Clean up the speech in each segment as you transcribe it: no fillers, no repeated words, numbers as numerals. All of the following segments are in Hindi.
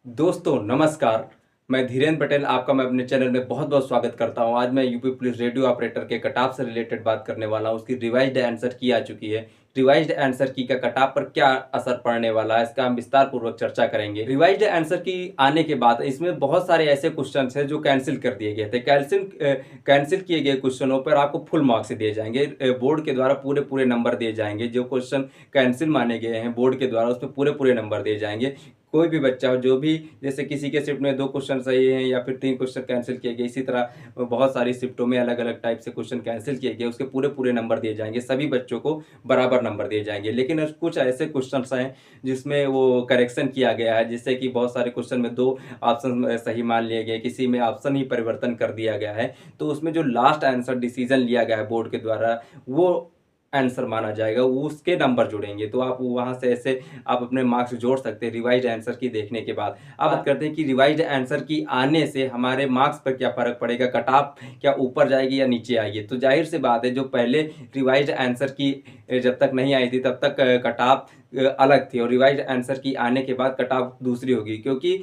दोस्तों नमस्कार। मैं धीरेन्द्र पटेल आपका मैं अपने चैनल में बहुत बहुत स्वागत करता हूं। आज मैं यूपी पुलिस रेडियो ऑपरेटर के कट-ऑफ से रिलेटेड बात करने वाला हूं। उसकी रिवाइज्ड आंसर की आ चुकी है। रिवाइज्ड आंसर की का कट-ऑफ पर क्या असर पड़ने वाला है, इसका हम विस्तार पूर्वक चर्चा करेंगे। रिवाइज्ड आंसर की आने के बाद इसमें बहुत सारे ऐसे क्वेश्चंस हैं जो कैंसिल कर दिए गए थे। कैंसिल किए गए क्वेश्चनों पर आपको फुल मार्क्स दिए जाएंगे। बोर्ड के द्वारा पूरे पूरे नंबर दिए जाएंगे। जो क्वेश्चन कैंसिल माने गए हैं बोर्ड के द्वारा, उसमें पूरे पूरे नंबर दिए जाएंगे। कोई भी बच्चा हो, जो भी, जैसे किसी के शिफ्ट में 2 क्वेश्चन सही हैं या फिर 3 क्वेश्चन कैंसिल किए गए, इसी तरह बहुत सारी शिफ्टों में अलग-अलग टाइप से क्वेश्चन कैंसिल किए गए, उसके पूरे-पूरे नंबर दिए जाएँगे। सभी बच्चों को बराबर नंबर दिए जाएँगे। लेकिन कुछ ऐसे क्वेश्चन्स हैं जिसमें वो करेक्शन किया गया है, जिससे कि बहुत सारे क्वेश्चन में 2 ऑप्शन सही मान लिए गए, किसी में ऑप्शन ही परिवर्तन कर दिया गया है। तो उसमें जो लास्ट आंसर डिसीजन लिया गया है बोर्ड के द्वारा, वो आंसर माना जाएगा, उसके नंबर जुड़ेंगे। तो आप वहाँ से ऐसे आप अपने मार्क्स जोड़ सकते हैं रिवाइज्ड आंसर की देखने के बाद। अब बात करते हैं कि रिवाइज्ड आंसर की आने से हमारे मार्क्स पर क्या फ़र्क पड़ेगा, कट ऑफ क्या ऊपर जाएगी या नीचे आएगी। तो ज़ाहिर-सी बात है, जो पहले रिवाइज्ड आंसर की जब तक नहीं आई थी तब तक कट ऑफ अलग थी, और रिवाइज्ड आंसर की आने के बाद कट ऑफ दूसरी होगी, क्योंकि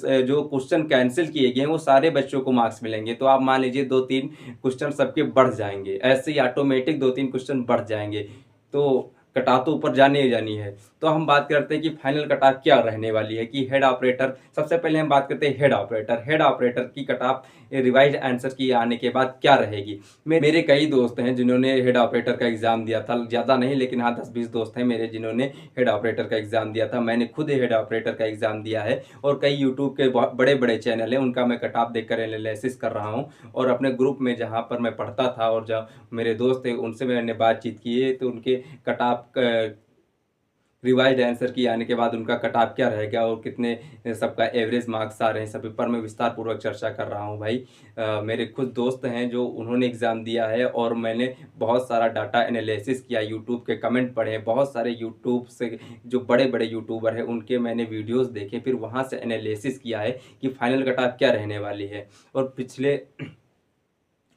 जो क्वेश्चन कैंसिल किए गए हैं वो सारे बच्चों को मार्क्स मिलेंगे। तो आप मान लीजिए 2-3 क्वेश्चन सबके बढ़ जाएँगे, ऐसे ही ऑटोमेटिक 2-3 क्वेश्चन बढ़ जाएँगे। तो कट ऑफ तो ऊपर जानी ही जानी है। तो हम बात करते हैं कि फाइनल कट ऑफ क्या रहने वाली है, कि हेड ऑपरेटर, सबसे पहले हम बात करते हैं हेड ऑपरेटर। हेड ऑपरेटर की कट ऑफ रिवाइज्ड आंसर की आने के बाद क्या रहेगी। मेरे कई दोस्त हैं जिन्होंने हेड ऑपरेटर का एग्ज़ाम दिया था, ज़्यादा नहीं लेकिन हाँ 10-20 दोस्त हैं मेरे जिन्होंने हेड ऑपरेटर का एग्ज़ाम दिया था। मैंने खुद हेड ऑपरेटर का एग्ज़ाम दिया है, और कई यूट्यूब के बड़े-बड़े चैनल हैं उनका मैं कट ऑफ देखकर एनालिसिस कर रहा हूँ। और अपने ग्रुप में जहाँ पर मैं पढ़ता था और जहाँ मेरे दोस्त थे उनसे मैंने बातचीत की है, तो उनके कट ऑफ रिवाइज्ड आंसर की आने के बाद उनका कट ऑफ क्या रहेगा और कितने सबका एवरेज मार्क्स आ रहे हैं, सभी पर मैं विस्तार पूर्वक चर्चा कर रहा हूं भाई। मेरे खुद दोस्त हैं जो उन्होंने एग्ज़ाम दिया है, और मैंने बहुत सारा डाटा एनालिसिस किया, यूट्यूब के कमेंट पढ़े, बहुत सारे यूट्यूब से जो बड़े-बड़े यूट्यूबर हैं उनके मैंने वीडियोज़ देखे, फिर वहाँ से एनालिसिस किया है कि फाइनल कट ऑफ क्या रहने वाली है। और पिछले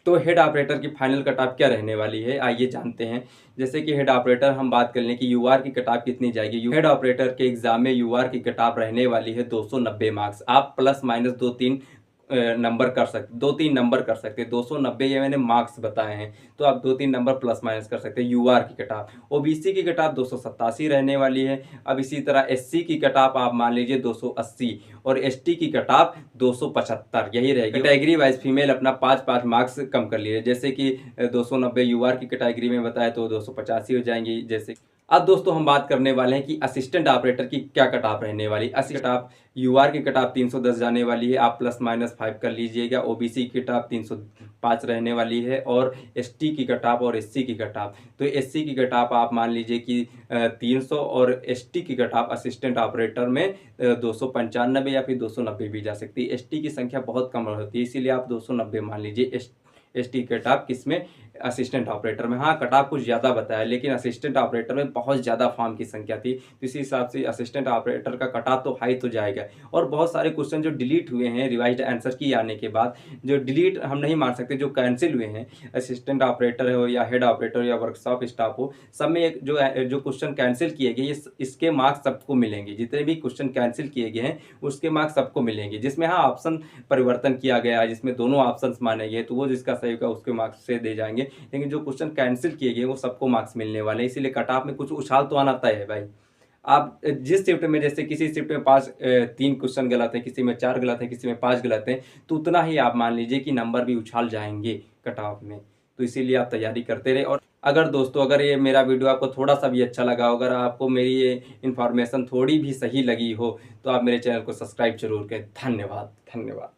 तो हेड ऑपरेटर की फाइनल कट ऑफ क्या रहने वाली है, आइए जानते हैं। जैसे कि हेड ऑपरेटर हम बात कर लें कि यूआर की कट ऑफ कितनी जाएगी। हेड ऑपरेटर के एग्जाम में यूआर की कट ऑफ रहने वाली है 290 मार्क्स। आप प्लस माइनस 2-3 नंबर कर सकते, 2-3 नंबर कर सकते हैं। 290 ये मैंने मार्क्स बताए हैं, तो आप 2-3 नंबर प्लस माइनस कर सकते हैं। यूआर की कट ऑफ, ओबीसी की कट ऑफ 287 रहने वाली है। अब इसी तरह एससी की कट ऑफ आप मान लीजिए 280, और एसटी की कट ऑफ 275 यही रहेगी। कैटेगरी वाइज फीमेल अपना 5-5 मार्क्स कम कर लिए, जैसे कि 290 यूआर की कैटेगरी में बताया तो 285 हो जाएंगी। जैसे अब दोस्तों हम बात करने वाले हैं कि असिस्टेंट ऑपरेटर की क्या कट ऑफ रहने वाली। असिस्टेंट ऑफ यूआर की कट ऑफ 310 जाने वाली है, आप प्लस माइनस 5 कर लीजिएगा। ओबीसी की कट ऑफ 305 रहने वाली है, और एसटी की कट ऑफ और एससी की कट ऑफ, तो एससी की कट ऑफ आप मान लीजिए कि 300, और एसटी की कट ऑफ असिस्टेंट ऑपरेटर में 295 या फिर 290 भी जा सकती है। एसटी की संख्या बहुत कम होती है, इसीलिए आप 290 मान लीजिए। एसटी कट ऑफ किसमें, असिस्टेंट ऑपरेटर में। हाँ कट ऑफ कुछ ज़्यादा बताया, लेकिन असिस्टेंट ऑपरेटर में बहुत ज़्यादा फॉर्म की संख्या थी, तो इसी हिसाब से असिस्टेंट ऑपरेटर का कट ऑफ तो हाई तो जाएगा। और बहुत सारे क्वेश्चन जो डिलीट हुए हैं रिवाइज्ड आंसर की आने के बाद, जो डिलीट हम नहीं मान सकते, जो कैंसिल हुए हैं, असिस्टेंट ऑपरेटर हो या हेड ऑपरेटर या वर्कशॉप स्टाफ हो, सब में एक जो क्वेश्चन कैंसिल किए गए, इसके मार्क्स सबको मिलेंगे। जितने भी क्वेश्चन कैंसिल किए गए हैं उसके मार्क्स सबको मिलेंगे। जिसमें हाँ ऑप्शन परिवर्तन किया गया है, जिसमें दोनों ऑप्शन माने गए, तो वो जिसका सही होगा उसके मार्क्स से दे जाएंगे। लेकिन जो क्वेश्चन कैंसिल किए गए वो सबको मार्क्स मिलने वाले हैं, इसीलिए कट ऑफ में कुछ उछाल तो आना तय है भाई। आप जिस शिफ्ट में, जैसे किसी शिफ्ट में 3 क्वेश्चन गलत हैं, किसी में 4 गलत हैं, किसी में 5 गलत हैं, तो उतना ही आप मान लीजिए कि नंबर भी उछाल जाएंगे कट ऑफ में। तो इसीलिए आप तैयारी करते रहे। और अगर दोस्तों, अगर ये मेरा वीडियो आपको थोड़ा सा भी अच्छा लगा हो, अगर आपको मेरी ये इन्फॉर्मेशन थोड़ी भी सही लगी हो, तो आप मेरे चैनल को सब्सक्राइब जरूर करें। धन्यवाद।